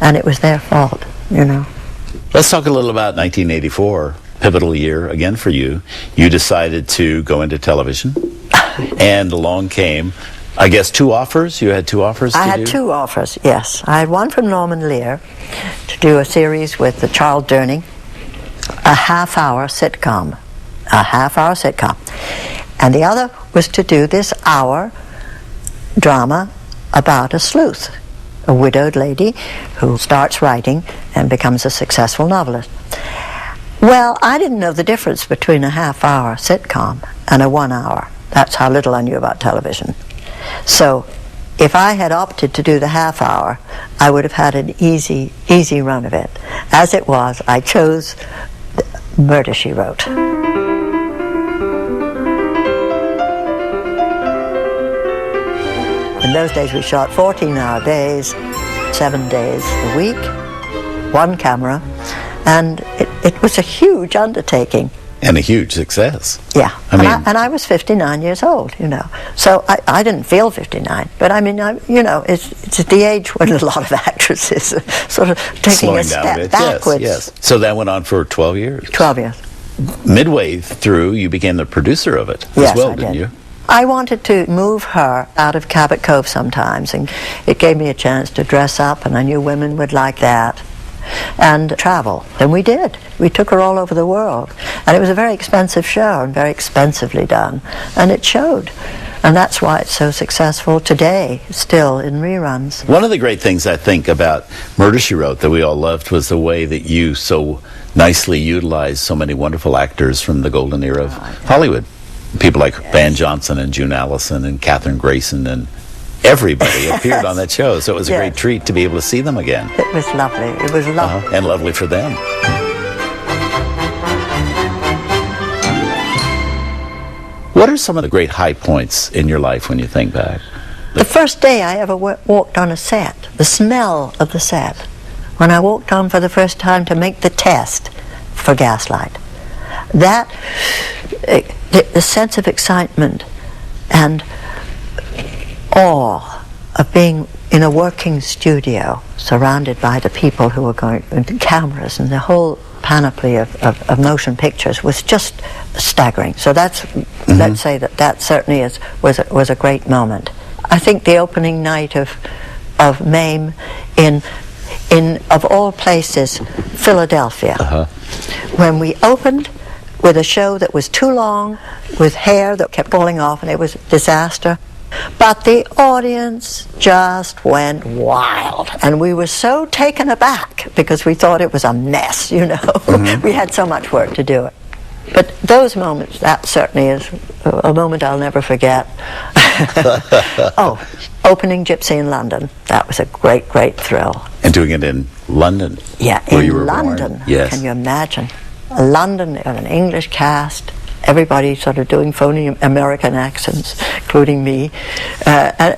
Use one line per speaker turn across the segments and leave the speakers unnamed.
and it was their fault, you know.
Let's talk a little about 1984, pivotal year again for you. You decided to go into television, and along came, I guess, two offers? You had two offers to do?
I had two offers, yes. I had one from Norman Lear to do a series with Charles Durning, a half-hour sitcom. And the other was to do this hour drama about a sleuth, a widowed lady who starts writing and becomes a successful novelist. Well, I didn't know the difference between a half-hour sitcom and a 1 hour. That's how little I knew about television. So if I had opted to do the half hour, I would have had an easy run of it. As it was, I chose Murder, She Wrote. In those days we shot 14-hour days, 7 days a week, one camera, and it was a huge undertaking.
And a huge success.
Yeah, and I was 59 years old, you know. So I didn't feel 59, but I mean, you know, it's at the age when a lot of actresses are sort of taking
slowing
a step
down a bit.
backwards.
Yes. So that went on for 12 years.
12 years.
Midway through, you became the producer of it
Yes,
as well,
I
didn't
did.
you?
I wanted to move her out of Cabot Cove sometimes, and it gave me a chance to dress up, and I knew women would like that, and travel. And we did. We took her all over the world. And it was a very expensive show and very expensively done. And it showed. And that's why it's so successful today, still in reruns.
One of the great things I think about Murder, She Wrote that we all loved was the way that you so nicely utilized so many wonderful actors from the golden era of Hollywood. People like Van Johnson and June Allison and Katherine Grayson, and everybody appeared on that show. So it was a great treat to be able to see them again.
It was lovely. It was lovely.
And lovely for them. What are some of the great high points in your life when you think back?
The first day I ever walked on a set, the smell of the set, when I walked on for the first time to make the test for Gaslight. That, the sense of excitement and awe of being in a working studio surrounded by the people who were going, and the cameras and the whole panoply of motion pictures was just staggering. So that's, let's say that certainly was a great moment. I think the opening night of MAME in of all places, Philadelphia, when we opened with a show that was too long, with hair that kept falling off, and it was a disaster. But the audience just went wild, and we were so taken aback because we thought it was a mess, you know. We had so much work to do it. But those moments, that certainly is a moment I'll never forget. Oh, opening Gypsy in London. That was a great, great thrill.
And doing it in London.
Yeah,
where
in
you were
London.
Born. Yes.
Can you imagine? London, an English cast, everybody sort of doing phony American accents, including me. And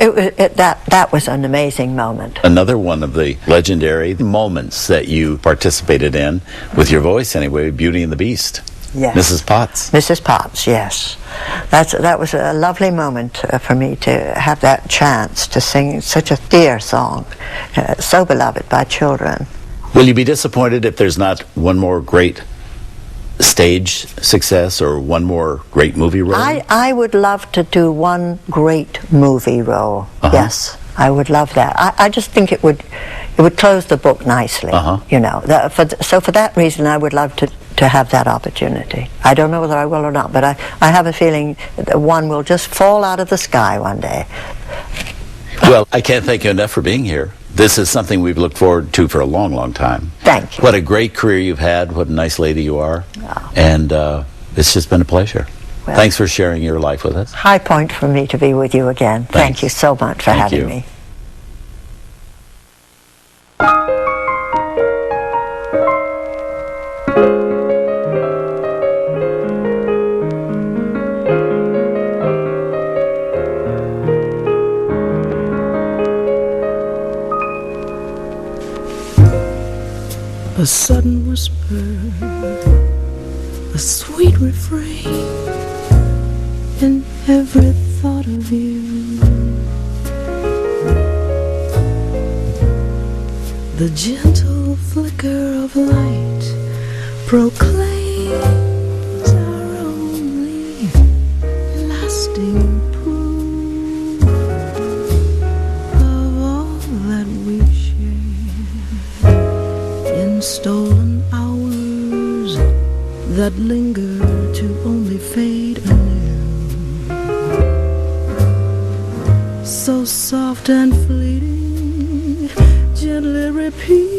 that was an amazing moment.
Another one of the legendary moments that you participated in, with your voice anyway, Beauty and the Beast.
Yes.
Mrs. Potts.
Mrs. Potts, yes. That was a lovely moment for me to have that chance to sing such a dear song, so beloved by children.
Will you be disappointed if there's not one more great stage success or one more great movie role?
I would love to do one great movie role. Yes, I would love that. I just think it would close the book nicely. You know, so for that reason, I would love to have that opportunity. I don't know whether I will or not, but I have a feeling that one will just fall out of the sky one day.
Well, I can't thank you enough for being here. This is something we've looked forward to for a long, long time.
Thank you.
What a great career you've had. What a nice lady you are. And it's just been a pleasure. Well, thanks for sharing your life with us.
High point for me to be with you again.
Thanks.
Thank you so much for having me.
A sudden whisper, a sweet refrain in every thought of you. The gentle flicker of light proclaims our only lasting proof of all that we share in stolen hours that linger to only fade anew. So soft and fleeting, gently repeat